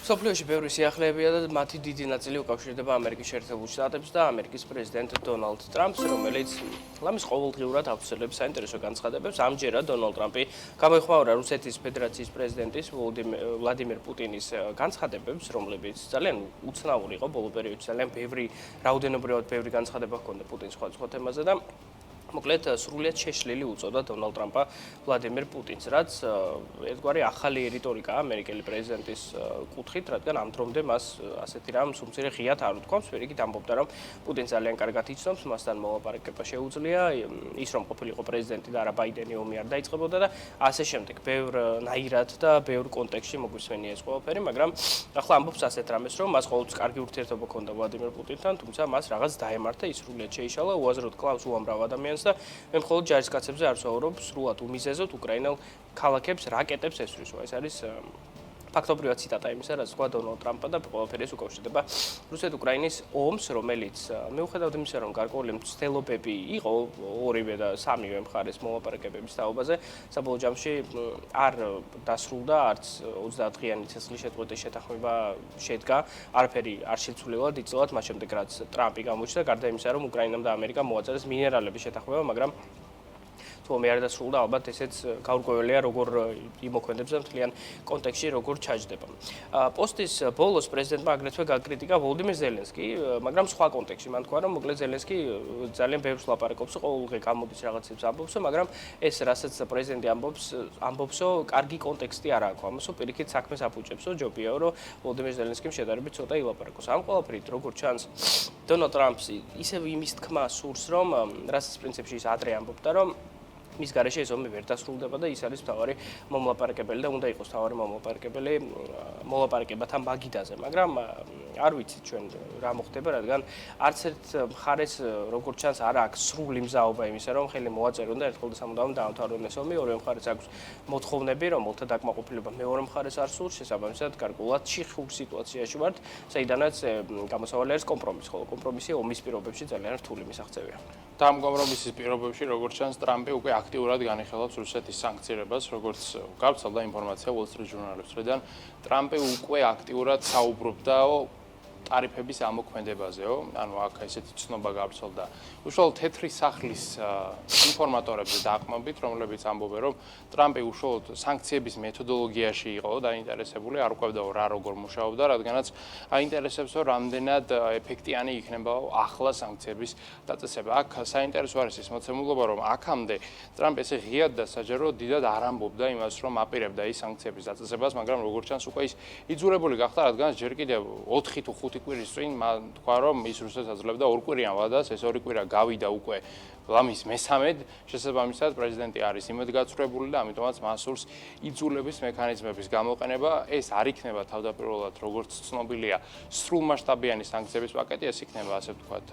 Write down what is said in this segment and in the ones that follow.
სოფლიოში ბევრი სიახლეებია და მათი დიდი ნაწილი უკავშირდება ამერიკის შეერთებულ შტატებს და ამერიკის პრეზიდენტ დონალდ ტრამპს, რომელიც ლამის ყოველდღიურად ავრცელებს საინტერესო განცხადებებს. ამჯერად დონალდ ტრამპი გამოიხმაურა რუსეთის ფედერაციის პრეზიდენტის ვლადიმერ პუტინის განცხადებებს, რომლებიც ძალიან უცნაური იყო ბოლო პერიოდში, ძალიან რაოდენობრივად ბევრი განცხადება ჰქონდა პუტინს სხვადასხვა თემაზე და მოკლედ სრულიად შეშლილი უწოდა დონალდ ტრამპა ვლადიმერ პუტინს, რაც ერთგვარი ახალი რიტორიკაა ამერიკელი პრეზიდენტის კუთხით, რადგან ამ დრომდე მას ასეთი რამ სუმცირე ღიად არ უთქვამს, პირიქით ამბობდა, რომ პუტინს ძალიან კარგად იცნობს, მასთან მოლაპარაკება შეუძლია, ის რომ ყოფილიყო პრეზიდენტი და არა ბაიდენი ომი არ დაიწყებოდა და ასე შემდეგ. ბევრნაირად და ბევრ კონტექსტში მოგვისმენია ეს ყველაფერი, მაგრამ ახლა ამბობს ასეთ რამეს, რომ მას ყოველთვის კარგი ურთიერთობა ჰქონდა ვლადიმერ პუტინთან, თუმცა მას რაღაც დაემართა, ის სრულიად შეიშალა, უაზროდ კლავს უამრავ ადამიანს და მე მხოლოდ ჯარისკაცებზე არ ვსაუბრობ, სრულად უმიზეზოდ უკრაინელ ქალაქებს რაკეტებს ესვრისო. ეს არის ფაქტობრივად ციტატა იმისა, რაც თქვა დონალდ ტრამპმა და ყველაფერი ეს უკავშირდება რუსეთ-უკრაინის ომს, რომელიც მიუხედავად იმისა, რომ გარკვეული მცდელობები იყო ორივე და სამივე მხარეს მოლაპარაკებების თაობაზე, საბოლოო ჯამში არ დასრულდა, არც 30 დღიანი ცეცხლის შეწყვეტის შეთანხმება შედგა, არაფერი არ შეცვლილა დიდწილად მას შემდეგ, რაც ტრამპი გამოჩნდა, გარდა იმისა, რომ უკრაინამ და ამერიკამ მოაწერეს მინერალების შეთანხმება, მაგრამ თუმცა არ დასრულდა, ალბათ ესეც გაურკვეველია, როგორ იმოქმედებს და მთლიან კონტექსტში როგორ ჩაჯდება. პოსტის ბოლოს პრეზიდენტმა აგრეთვე გაკრიტიკა ვოლოდიმირ ზელენსკი, მაგრამ სხვა კონტექსტში. მან თქვა, რომ მოკლედ ზელენსკი ძალიან ბევრს ლაპარაკობს, ყოველდღე გამოდის რაღაცებს ამბობსო, მაგრამ ეს რასაც პრეზიდენტი ამბობსო, კარგი კონტექსტი არ აქვს. ამასო პირიქით საქმეს აფუჭებსო, ჯობია რომ ვოლოდიმირ ზელენსკიმ შედარებით ცოტა ილაპარაკოს. ამ ყველაფრით როგორ ჩანს დონალდ ტრამპს ისევ იმის თქმა სურს, რომ რასაც პრინციპში ის ადრე ამბობდა, რომ მის გარეშე ეს ომი ვერ დასრულდება და ის არის მთავარი მომლაპარაკებელი და უნდა იყოს მთავარი მომლაპარაკებელი მოლაპარაკებათან მაგიდაზე, მაგრამ არ ვიცით ჩვენ რა მოხდება, რადგან არც ერთ მხარეს როგორც ჩანს არ აქვს სრული მზაობა იმისა, რომ ხელი მოაწერონ და ერთხელ და სამუდამოდ დაამთავრონ ეს ომი, ორივე მხარეს აქვს მოთხოვნები, რომელთა დაკმაყოფილება მეორე მხარეს არ სურს, შესაბამისად გარკვეულად შიხურ სიტუაციაში ვართ, საიდანაც გამოსავალი არის კომპრომისი, ხოლო კომპრომისი ომის პირობებში ძალიან რთული მისაღწევია. და ამ კომპრომისის პირობებში როგორც ჩანს ტრამპი უკვე აქტიურად განიხილავს რუსეთის სანქციებს, როგორც გავრცელდა ინფორმაცია Wall Street Journal-ებსთან, ტრამპი უკვე აქტიურად საუბრობდა ტარიფების ამოქმედებაზეო, ანუ აქ ესეთი ცნობა გავრცელდა. უშუალოდ თეთრი სახლის ინფორმატორებზე დაყრდნობით, რომლებიც ამბობენ, რომ ტრამპი უშუალოდ სანქციების მეთოდოლოგიაში იყო დაინტერესებული, არ უყვებდაო რა როგორ მუშაობდა, რადგანაც აინტერესებს, რომ რამდენად ეფექტიანი იქნება ახლა სანქციების დაწესება. აქ საინტერესო არის ის მოცემულობა, რომ აქამდე ტრამპი ესე ღიად და საჯაროდ დიდად არ ამბობდა იმას, რომ აპირებდა ის სანქციების დაწესებას, მაგრამ როგორც ჩანს უკვე ის იძულებული გახდა, რადგან ჯერ კიდევ 4 თუ 5 კვირის წინ მან თქვა, რომ ის რუსეთს აძლევდა 2 კვირიან ვადას, ეს 2 კვირა გავიდა უკვე ლამის მესამედ, შესაბამისად პრეზიდენტი არის იმედგაცრუებული და ამიტომაც მას სურს იძულების მექანიზმების გამოყენება. ეს არ იქნება თავდაპირველად, როგორც ცნობილია, სრულმასშტაბიანი სანქციების პაკეტი, ეს იქნება ასე ვთქვათ,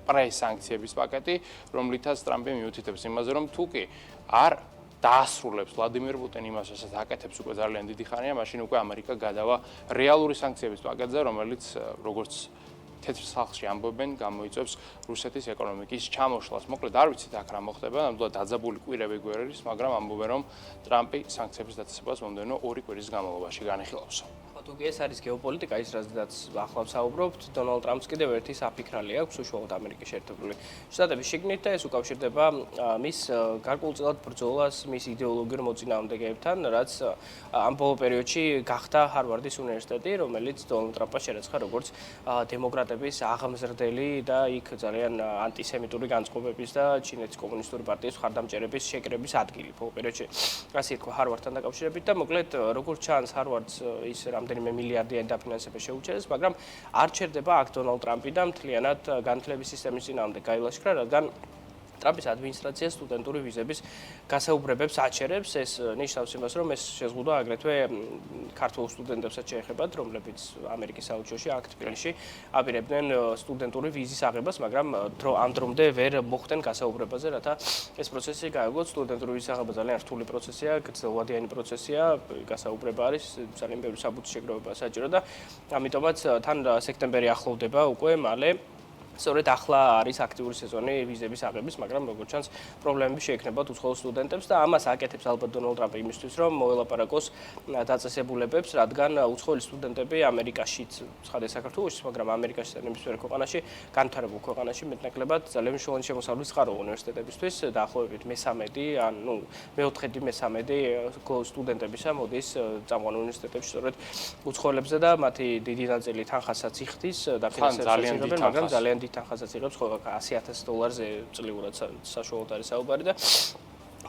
პრე-სანქციების პაკეტი, რომლითაც ტრამპი მიუთითებს იმაზე, რომ თუ კი არ დაასრულებს ვლადიმერ პუტინი იმას, რასაც აკეთებს უკვე ძალიან დიდი ხანია, მაშინ უკვე ამერიკა გადავა რეალური სანქციების პაკეტზე, რომელიც როგორც თეთრ სახლში ამბობენ, გამოიწვევს რუსეთის ეკონომიკის ჩამოშლას. მოკლედ არ ვიცით აქ რა მოხდება, ნამდვილად დაძაბული კვირები გვერდის, მაგრამ ამბობენ, რომ ტრამპი სანქციების დაწესებას მომდევნო 2 კვირის განმავლობაში განიხილავს. თუკი ეს არის გეოპოლიტიკა, ის რაზეც ახლა ვსაუბრობთ, დონალდ ტრამპს კიდევ ერთი საფიქრალი აქვს უშუალოდ ამერიკის შეერთებული შტატების შიგნით და ეს უკავშირდება მის გარკვეულწილად ბრძოლას მის იდეოლოგიურ მოწინააღმდეგეებთან, რაც ამ ბოლო პერიოდში გახდა ჰარვარდის უნივერსიტეტი, რომელიც დონალდ ტრამპს შერაცხა როგორც დემოკრატების აღმზრდელი და იქ ძალიან ანტისემიტური განწყობების და ჩინეთის კომუნისტური პარტიის მხარდამჭერების შეკრების ადგილი ბოლო პერიოდში. ასე თქვა ჰარვარდთან დაკავშირებით და მოკლედ როგორც ჩანს ჰარვარდს ის რამდენიმე მილიარდიანი დაფინანსება შეუჩერეს, მაგრამ არ ჩერდება აქ დონალდ ტრამპი და მთლიანად განათლების სისტემის წინააღმდეგ გაილაშქრა, რადგან ტრამპის ადმინისტრაცია სტუდენტური ვიზების გასაუბრებებს აჩერებს. ეს ნიშნავს იმას, რომ ეს შეზღუდვა აგრეთვე ქართულ სტუდენტებსაც შეეხებათ, რომლებიც ამერიკის საელჩოში აქ თბილისში აპირებდნენ სტუდენტური ვიზის აღებას, მაგრამ ამ დრომდე ვერ მოხდნენ გასაუბრებაზე, რათა ეს პროცესი გაეგოთ. სტუდენტური ვიზის აღება ძალიან რთული პროცესია, გრძელვადიანი პროცესია, გასაუბრება არის ძალიან ბევრი საბუთის შეგროვება საჭირო და ამიტომაც თან სექტემბერი ახლოვდება უკვე მალე სწორედ ახლა არის აქტიური სეზონი ვიზების აღების, მაგრამ როგორც ჩანს, პრობლემები შეექნება უცხოელ სტუდენტებს და ამას აკეთებს ალბათ დონალდ ტრამპი იმისთვის, რომ მოელაპარაკოს დაწესებულებებს, რადგან უცხოელი სტუდენტები ამერიკაშიც, ცხადია საქართველოში, მაგრამ ამერიკაში და ნებისმიერ ქვეყანაში, განვითარებულ ქვეყანაში მეტნაკლებად ძალიან მნიშვნელოვანი შემოსავლის წყარო უნივერსიტეტებისთვის, დაახლოებით მე-13 ან მეოთხედი მე-13 სტუდენტებისა მოდის წამყვან უნივერსიტეტებში, სწორედ უცხოელებზე და მათი დიდი ნაწილი თანხასაც იხდის და ფინანსებსაც, მაგრამ ძალიან თანხასაც იღებს ხოლმე $100,000 წლიურად საშუალოდ არის საუბარი და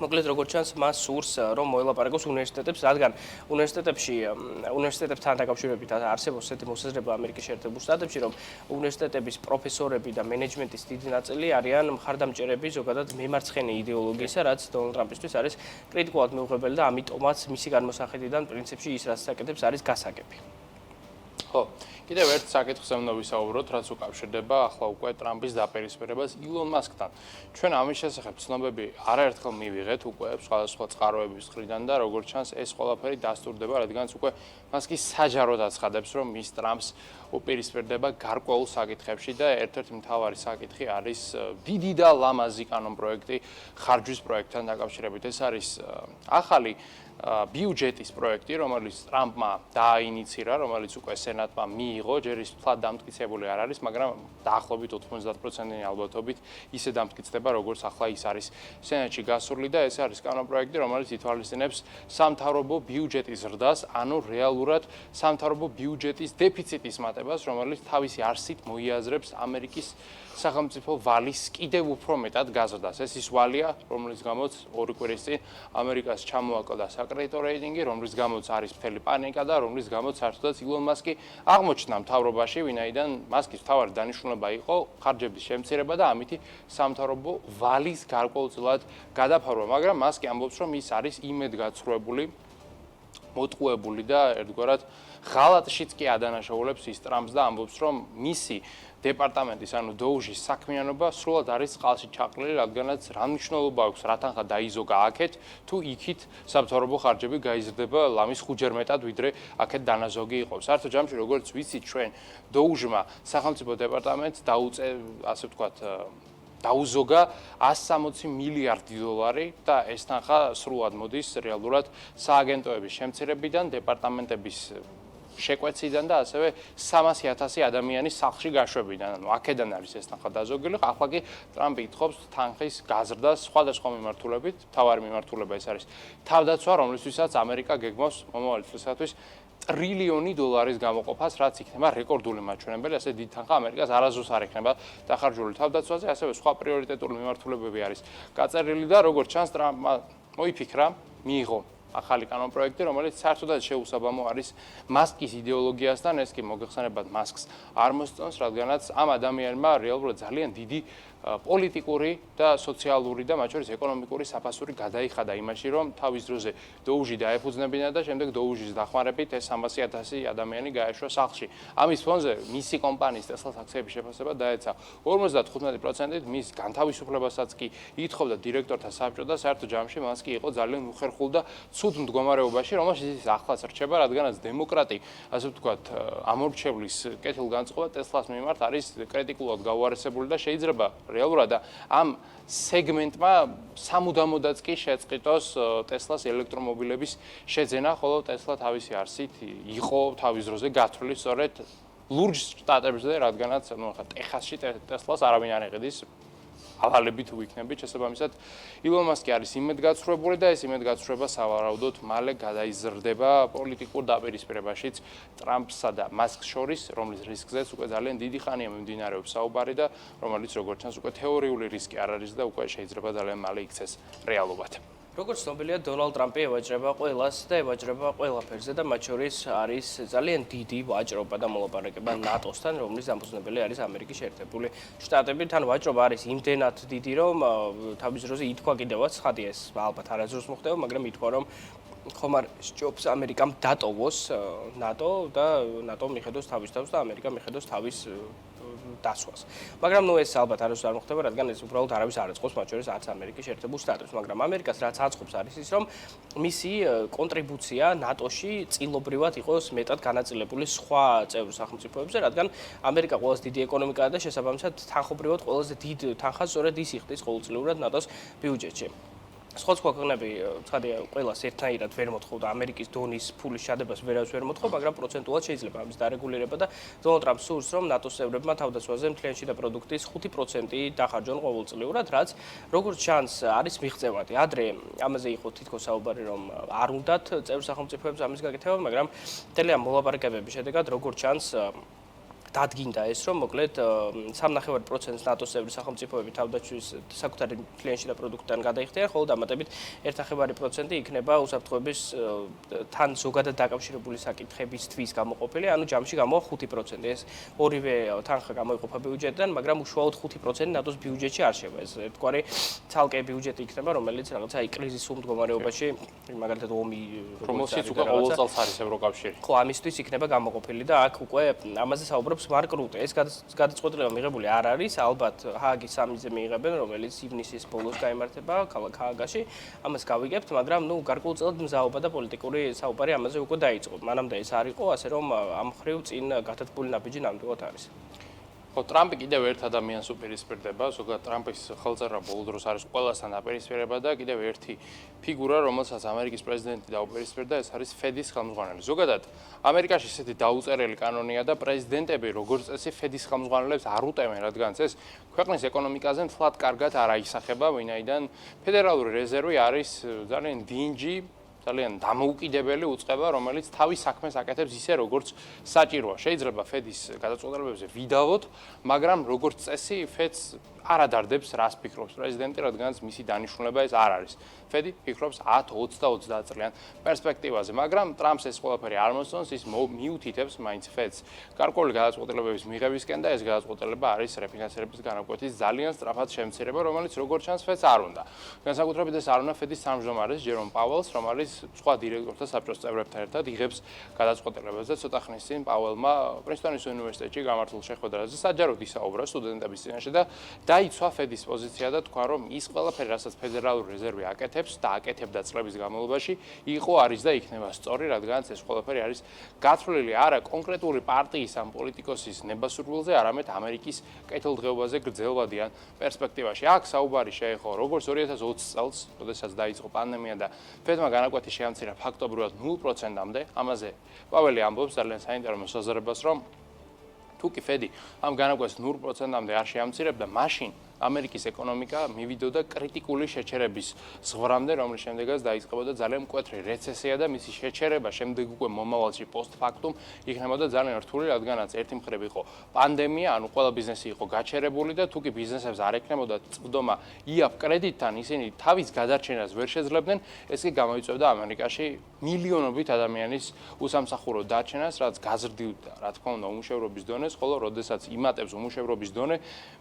მოკლედ როგორც ჩანს მას სურს რომ მოელაპარაკოს უნივერსიტეტებს, რადგან უნივერსიტეტებთან დაკავშირებით არსებობს ესეთი მოსაზრება ამერიკის შეერთებულ შტატებში, რომ უნივერსიტეტების პროფესორები და მენეჯმენტის დიდი ნაწილი არიან მხარდამჭერები ზოგადად მემარცხენე იდეოლოგიისა, რაც დონალდ ტრამპისთვის არის კრიტიკულად მიუღებელი და ამიტომაც მისი განმოსახედიდან პრინციპში ის რაც აკეთებს არის გასაგები. ხო, კიდევ ერთ საკითხს უნდა ვისაუბროთ, რაც უკავშირდება ახლა უკვე ტრამპის დაპირისპირებას ილონ მასკთან. ჩვენ ამის შესახებ ცნობები არაერთხელ მივიღეთ უკვე სხვადასხვა წყაროების მხრიდან და როგორც ჩანს ეს ყველაფერი დასტურდება, რადგანაც უკვე მასკი საჯაროდ აცხადებს, რომ მის ტრამპს უპირისპირდება გარკვეულ საკითხებში და ერთ-ერთი მთავარი საკითხი არის დიდი და ლამაზი კანონპროექტი ხარჯვის პროექტთან დაკავშირებით. ეს არის ახალი ბიუჯეტის პროექტი, რომელიც ტრამპმა დააინიცირა, რომელიც უკვე სენატმა მიიღო, ჯერ ის თვალ დამტკიცებული არ არის, მაგრამ დაახლოებით 90%-იანი ალბათობით ისე დამტკიცდება, როგორც ახლა ის არის სენატში გასული და ეს არის კანონპროექტი, რომელიც ითვალისწინებს სამთავრობო ბიუჯეტის ზრდას, ანუ რეალურად სამთავრობო ბიუჯეტის დეფიციტის მატებას, რომელიც თავისი არსით მოიაზრებს ამერიკის სახელმწიფო ვალის კიდევ უფრო მეტად გაზრდას. ეს ის ვალია, რომლის გამოც ორი კვირის წინ ამერიკას ჩამოაკლდა საკრედიტო რეიტინგი, რომლის გამოც არის მთელი პანიკა და რომლის გამოც საერთოდაც ილონ მასკი აღმოჩნდა მთავრობაში, ვინაიდან მასკის მთავარი დანიშნულება იყო ხარჯების შემცირება და ამითი სამთავრობო ვალის გარკვეულწილად გადაფარვა, მაგრამ მასკი ამბობს, რომ ის არის იმედგაცრუებული, მოტყუებული და ერთგვარად ღალატშიც კი ადანაშაულებს ის ტრამპს და ამბობს, რომ მისი დეპარტამენტის, ანუ დოუჟის საქმიანობა სრულად არის წყალში ჩაყრილი, რადგანაც რა მნიშვნელობა აქვს, რა თანხა დაიზოგა აქეთ, თუ იქით სამთავრობო ხარჯები გაიზრდება ლამის 5-ჯერ მეტად, ვიდრე აქეთ დანაზოგი იყო. საერთო ჯამში, როგორც ვიცით ჩვენ, დოუჟმა სახელმწიფო დეპარტამენტს ასე ვთქვათ, დაუზოგა $160 მილიარდი და ეს თანხა სრულად მოდის რეალურად სააგენტოების შემცირებიდან, დეპარტამენტების შეკვეციდან და ასევე 300,000 ადამიანის სახლში გაშვებიდან. ანუ აქედან არის ეს თანხა დაზოგილი. ახლა კი ტრამპი ითხოვს თანხის გაზრდას სხვადასხვა მიმართულებით. მთავარი მიმართულება ეს არის თავდაცვა, რომლისთვისაც ამერიკა გეგმავს მომავალი წლისათვის $1 ტრილიონი გამოყოფას, რაც იქნება რეკორდული მაჩვენებელი, ასე დიდი თანხა ამერიკას არასდროს არ ექნება დახარჯული თავდაცვაზე, ასევე სხვა პრიორიტეტული მიმართულებები არის გაწერილი და როგორც ჩანს ტრამპმა მოიფიქრა, მიიღო ახალი კანონპროექტი, რომელიც საერთოდაც შეუსაბამო არის მასკის იდეოლოგიასთან, ეს კი მოგეხსენებათ მასკს არ მოსწონს, რადგანაც ამ ადამიანმა რეალურად ძალიან დიდი პოლიტიკური და სოციალური და მათ შორის ეკონომიკური საფასური გადაიხადა იმაში, რომ თავის დროზე დოუჟი დაეფუძნებინა და შემდეგ დოუჟის დახმარებით ეს 300,000 ადამიანი გაეშვა სახლში. ამის ფონზე მისი კომპანიის Tesla-ს აქციების შეფასება დაეცა 55%-ით, მის განთავისუფლებასაც კი ითხოვდა დირექტორთა საბჭო და საერთო ჯამში მას კი იყო ძალიან უხერხულ და ცუდ მდგომარეობაში, რომელშიც ის ახლაც რჩება, რადგანაც დემოკრატი, ასე ვთქვათ, ამორჩევლის კეთილგანწყობა Tesla-ს მიმართ არის კრიტიკულად გაუარესებული და შეიძლება რეალურად ამ სეგმენტმა სამუდამოდაც კი შეწყიტოს Tesla-ს ელექტრომობილების შეძენა, ხოლო Tesla თავისი არსით იყო თავის დროზე გათვლილი სწორედ ლურჯ შტატებზე, რადგანაც ტეხასში Tesla-ს არავინ არ ეყიდის ავალები თუ იქნებით, შესაბამისად ილონ მასკი არის იმედგაცრუებული და ეს იმედგაცრუება სავარაუდოდ მალე გადაიზრდება პოლიტიკურ დაპირისპირებაშიც ტრამპსა და მასკს შორის, რომლის რისკზეც უკვე ძალიან დიდი ხანია მიმდინარეობს საუბარი და რომელიც როგორც ჩანს უკვე თეორიული რისკი არ არის და უკვე შეიძლება ძალიან მალე იქცეს რეალობად. როგორც ცნობილია, დონალდ ტრამპი ევაჭრება ყველას და ევაჭრება ყველაფერზე და მათ შორის არის ძალიან დიდი ვაჭრობა და მოლაპარაკება ნატოსთან, რომლის დამფუძნებელი არის ამერიკის შეერთებული შტატები. თან ვაჭრობა არის იმდენად დიდი, რომ თავის დროზე ითქვა კიდევაც, ხადია ეს ალბათ არასდროს მოხდება, მაგრამ ითქვა, რომ ხომ არ სჯობს ამერიკამ დატოვოს ნატო და ნატო მიხედოს თავის თავს და ამერიკა მიხედოს თავის დასვას. მაგრამ ეს ალბათ არასდროს არ მოხდება, რადგან ეს უბრალოდ არავის არ აწყობს, მათ შორის არც ამერიკის შეერთებულ შტატებს, მაგრამ ამერიკას რაც აწყობს არის ის, რომ მისი კონტრიბუცია ნატოში წილობრივად იყოს მეტად განაწილებული სხვა წევრ სახელმწიფოებზე, რადგან ამერიკა ყველაზე დიდი ეკონომიკაა და შესაბამისად თანხობრივად ყველაზე დიდ თანხას სწორედ ის იხდის ყოველწლიურად ნატოს ბიუჯეტში. სხვა ქვეყნები, ცხადია, ყველას ერთნაირად ვერ მოთხოვდა ამერიკის დონის ფულის შადებას ვერავის ვერ მოთხოვ, მაგრამ პროცენტულად შეიძლება ამის დარეგულირება და დონალდ ტრამპს სურს, რომ ნატოს წევრებმა თავდაცვაზე მთლიანი შიდა პროდუქტის 5% დახარჯონ ყოველწლიურად, რაც როგორც ჩანს არის მიღწევადი. ადრე ამაზე იყო თითქოს საუბარი, რომ არ უნდათ წევრ სახელმწიფოებს ამის გაკეთება, მაგრამ მთლიან მოლაპარაკებების შედეგად როგორც ჩანს დადგინდა ეს, რომ მოკლედ 3.5%-ს ნატოს წევრი სახელმწიფოები თავდაცვის საკუთარი მთლიანი შიდა პროდუქტიდან გადაიხდიან, ხოლო დამატებით 1.5% იქნება უსაფრთხოების თან ზოგადად დაკავშირებული საკითხებისთვის გამოყოფილი, ანუ ჯამში გამოვა 5%. ეს ორივე თანხა გამოიყოფა ბიუჯეტიდან, მაგრამ უშუალოდ 5% ნატოს ბიუჯეტში არ შევა. ეს ერთგვარი ცალკე ბიუჯეტი იქნება, რომელიც რაღაცა კრიზისულ მდგომარეობაში, მაგალითად ომი, რომელშიც უკვე ყოველ წელს არის ევროკავშირი. ხო, ამისთვის იქნება გამოყოფილი და აქ უკვე ამაზე საუბრობს მარკ რუტე. ეს გადაწყვეტილება მიღებული არ არის, ალბათ ჰააგის სამიზზე მიიღებენ, რომელიც ივნისის ბოლოს გაიმართება ქალაქ ჰააგაში. ამას გავიგებთ, მაგრამ გარკვეულწილად მზაობა და პოლიტიკური საუბარი ამაზე უკვე დაიწყო. მანამდე ეს არ იყო, ასე რომ ამ მხრივ წინ გათათბული ნაბიჯი ნამდვილად არის. ხო, ტრამპი კიდევ ერთ ადამიანს უპირისპირდება, ზოგადად ტრამპის ხელწერა ბოლო დროს არის ყველასთან დაპირისპირება და კიდევ ერთი ფიგურა, რომელსაც ამერიკის პრეზიდენტი დაუპირისპირდა, ეს არის ფედის ხელმძღვანელი. ზოგადად, ამერიკაში ესეთი დაუწერელი კანონია და პრეზიდენტები, როგორც წესი, ფედის ხელმძღვანელებს არ უტევენ, რადგან ეს ქვეყნის ეკონომიკაზე მთლად კარგად არ აისახება, ვინაიდან ფედერალური რეზერვი არის ძალიან დინჯი, ძალიან დამოუკიდებელი უწყება, რომელიც თავის საქმეს აკეთებს ისე, როგორც საჭიროა. შეიძლება ფედის გადაწყვეტილებებზე ვიდავოთ, მაგრამ როგორც წესი, ფედს არ ადარდებს, რას ფიქრობს პრეზიდენტი, რადგანაც მისი დანიშნულება ეს არ არის. ფედი ფიქრობს 10-20 წლიან პერსპექტივაზე, მაგრამ ტრამპს ეს ყველაფერი არ მოსწონს, ის მიუთითებს მაინც ფედს გარკვეული გადაწყვეტილებების მიღებისკენ და ეს გადაწყვეტილება არის რეფინანსირების განაკვეთის ძალიან სწრაფად შემცირება, რომელიც როგორც ჩანს ფედს არ უნდა. განსაკუთრებით ეს არ უნდა ფედის თავმჯდომარეს ჯერომ პაუელს, რომელიც სხვა დირექტორთა საბჭოს წევრებთან ერთად იღებს გადაწყვეტილებას და ცოტა ხნის წინ პაუელმა პრინსტონის უნივერსიტეტში გამართულ შეხვედრაზე საჯაროდ ისაუბრა სტუდენტების წინაშე და დაიცვა ფედის პოზიცია და თქვა, რომ ის ყველაფერი, რასაც ფედერალური რეზერვი აკეთებს და აკეთებდა წლების განმავლობაში, იყო, არის და იქნება სწორი, რადგანაც ეს ყველაფერი არის გათვლილი არა კონკრეტული პარტიის ან პოლიტიკოსის ნებასურვილზე, არამედ ამერიკის კეთილდღეობაზე გრძელვადიან პერსპექტივაში. აქ საუბარი შეეხო როგორც 2020 წელს, როდესაც დაიწყო პანდემია და ფედმა განაკვეთი შეამცირა ფაქტობრივად 0%-მდე. ამაზე პაველი ამბობს ძალიან საინტერესო საზრებას, რომ თუ კი ფედი ამ განაკვეთს 0%-მდე არ შეამცირებდა, მაშინ ამერიკის ეკონომიკა მივიდოდა კრიტიკული შეჩერების ზღვრამდე, რომლის შემდეგაც დაიწყებოდა ძალიან მკვეთრი რეცესია და მისი შეჩერება შემდეგ უკვე მომავალში პოსტფაქტუმ იქნებოდა ძალიან რთული, რადგანაც ერთი მხრივ იყო პანდემია, ანუ ყველა ბიზნესი იყო გაჩერებული და თუ კი ბიზნესებს არ ექნებოდა წვდომა იაფ კრედიტთან, ისინი თავის გადარჩენას ვერ შეძლებდნენ, ეს კი გამოიწვევდა ამერიკაში მილიონობით ადამიანის უსამსახურო დარჩენას, რაც გაზრდილდა, რა თქმა უნდა, უმუშევრობის დონეს, ხოლო როდესაც იმატებს უმუშევრობის დონე,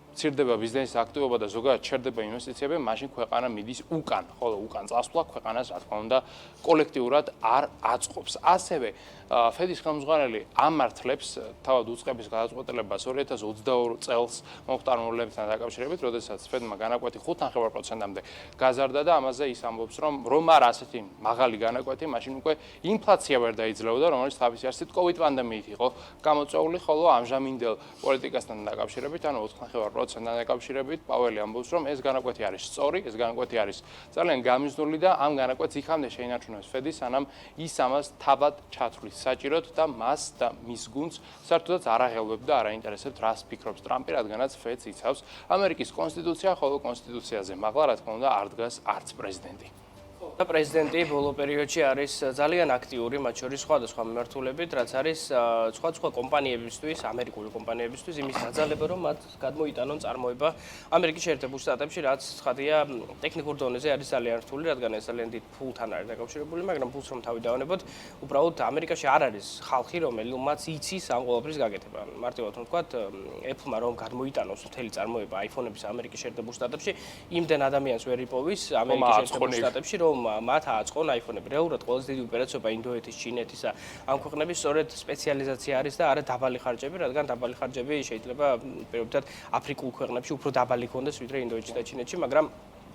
მცირდება ბიზნესის აქტივობა და ზოგადად ჩერდება ინვესტიციები, მაშინ ქვეყანა მიდის უკან, ხოლო უკან წასვლა ქვეყანას, რა თქმა უნდა, კოლექტიურად არ აწყობს. ასევე ფედის ხელმძღვანელი ამართლებს თავად უწყების გადაწყვეტილებას 2022 წელს მომხდარმოებლებთან დაკავშირებით, როდესაც ფედმა განაკვეთი 5.5%-მდე გაზარდა და ამაზე ის ამბობს, რომ არ ასეთი მაღალი განაკვეთი, მაშინ უკვე ინფლაცია ვერ დაიძლეოდა, რომელიც თავისი არსით COVID პანდემიით იყო გამოწვეული, ხოლო ამჟამინდელ პოლიტიკასთან დაკავშირებით, ანუ 4.5%-თან დაკავშირებით, პაველი ამბობს, რომ ეს განაკვეთი არის სწორი, ეს განაკვეთი არის ძალიან გამიზნული და ამ განაკვეთს იქამდე შეინარჩუნებს ფედი, სანამ ის ამას თავად ჩათვლის საჭიროდ და მას და მის გუნდს საერთოდაც არ აღელვებ და არ აინტერესებთ, რას ფიქრობს ტრამპი, რადგანაც ფედს იცავს ამერიკის კონსტიტუცია, ხოლო კონსტიტუციაზე მაღლა, რა თქმა უნდა, არ დგას არც პრეზიდენტი. და პრეზიდენტი ბოლო პერიოდში არის ძალიან აქტიური, მათ შორის სხვადასხვა მიმართულებით, რაც არის სხვადასხვა კომპანიებისთვის, ამერიკული კომპანიებისთვის იმის დაძალება, რომ მათ გადმოიტანონ წარმოება ამერიკის შეერთებულ შტატებში, რაც ცხადია ტექნიკურ დონეზე არის ძალიან რთული, რადგან ეს ძალიან დიდ ფულთან არის დაკავშირებული, მაგრამ ფულს რომ თავი დავანებოთ, უბრალოდ ამერიკაში არ არის ხალხი, რომელმაც იცის ამ ყველაფრის გაკეთება. მარტივად რომ ვთქვათ, Apple-მა რომ გადმოიტანოს მთელი წარმოება iPhone-ების ამერიკის შეერთებულ შტატებში, იმდენ ადამიანს ვერ იპოვის ამერიკის შეერთებულ შტატებში, რომ მათ ააწყონ iPhone-ები. რეალურად ყველაზე დიდი უპირატესობა ინდოეთის, ჩინეთისა ამ ქვეყნების სწორედ სპეციალიზაცია არის და არა დაბალი ხარჯები, რადგან დაბალი ხარჯები შეიძლება პირობითად აფრიკულ ქვეყნებში უფრო დაბალი ქონდეს ვიდრე ინდოეთში და ჩინეთში, მაგრამ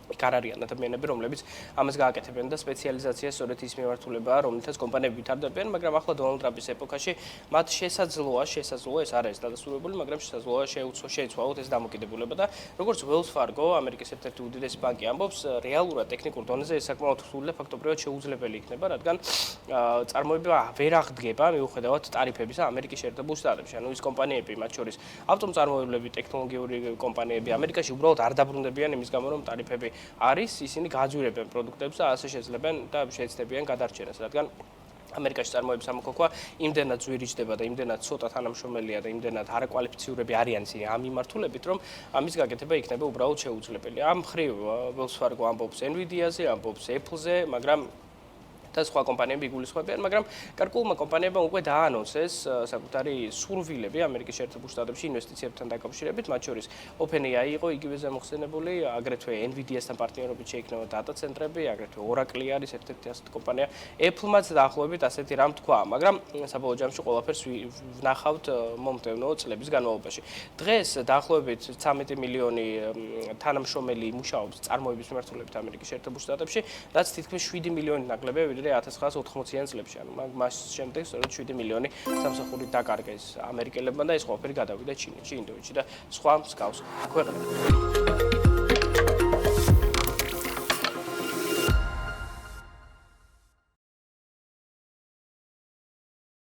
იქ არ არიან ადამიანები, რომლებიც ამას გააკეთებენ და სპეციალიზაცია სწორედ ის მიმართულებაა, რომელთაც კომპანიები ვითარდებიან, მაგრამ ახლა დონალდ ტრამპის ეპოქაში მათ შესაძლოა ეს არ არის დადასტურებული, მაგრამ შესაძლოა შეიცვალოთ ეს დამოკიდებულება და როგორც Wells Fargo, ამერიკის ერთ-ერთი უდიდესი ბანკი ამბობს, რეალურად ტექნიკურ დონეზე ეს საკმაოდ რთული და ფაქტობრივად შეუძლებელი იქნება, რადგან წარმოება ვერ აღდგება მიუხედავად ტარიფებისა ამერიკის შეერთებულ შტატებში. ანუ ის კომპანიები, მათ შორის ავტომწარმოებლები, ტექნოლოგიური კომპანიები ამერიკაში უბრალოდ არ დაბრუნდებიან იმის გამო, რომ ტარიფები არის, ისინი გააძვირებენ პროდუქტებს და ასე შეძლებენ და შეეცდებიან გადარჩენას, რადგან ამერიკაში წარმოების ამოქოქვა იმდენად ზვირიჯდება და იმდენად ცოტა თანამშრომელია და იმდენად არაკვალიფიციურები არიან ისინი ამ მიმართულებით, რომ ამის გაკეთება იქნება უბრალოდ შეუძლებელი. ამ მხრივ Wells Fargo ამბობს Nvidia-ზე, ამბობს Apple-ზე, მაგრამ და სხვა კომპანიები იგულისხმებიან, მაგრამ გარკვეულმა კომპანიებმა უკვე დაანონსეს საკუთარი სურვილები ამერიკის შეერთებულ შტატებში ინვესტიციებთან დაკავშირებით, მათ შორის OpenAI იყო იგივე ზემოხსენებული, აგრეთვე Nvidia-სთან პარტნიორობით შეიქმნება დატა ცენტრები, აგრეთვე Oracle არის ერთ-ერთი ასეთი კომპანია. Apple-მაც დაახლოებით ასეთი რამ თქვა, მაგრამ საბოლოო ჯამში ყველაფერს ვნახავთ მომდევნო წლების განმავლობაში. დღეს დაახლოებით 13 მილიონი თანამშრომელი მუშაობს წარმოების მიმართულებით ამერიკის შეერთებულ შტატებში, რაც თითქმის 7 მილიონი ნაკლებია, ვიდრე 1980-იან წლებში, ანუ მას შემდეგ სწორედ 7 მილიონი სამსახური დაკარგეს ამერიკელებმა და ეს ყველაფერი გადავიდა ჩინეთში, ინდოეთში და სხვა მსგავს ქვეყნებში.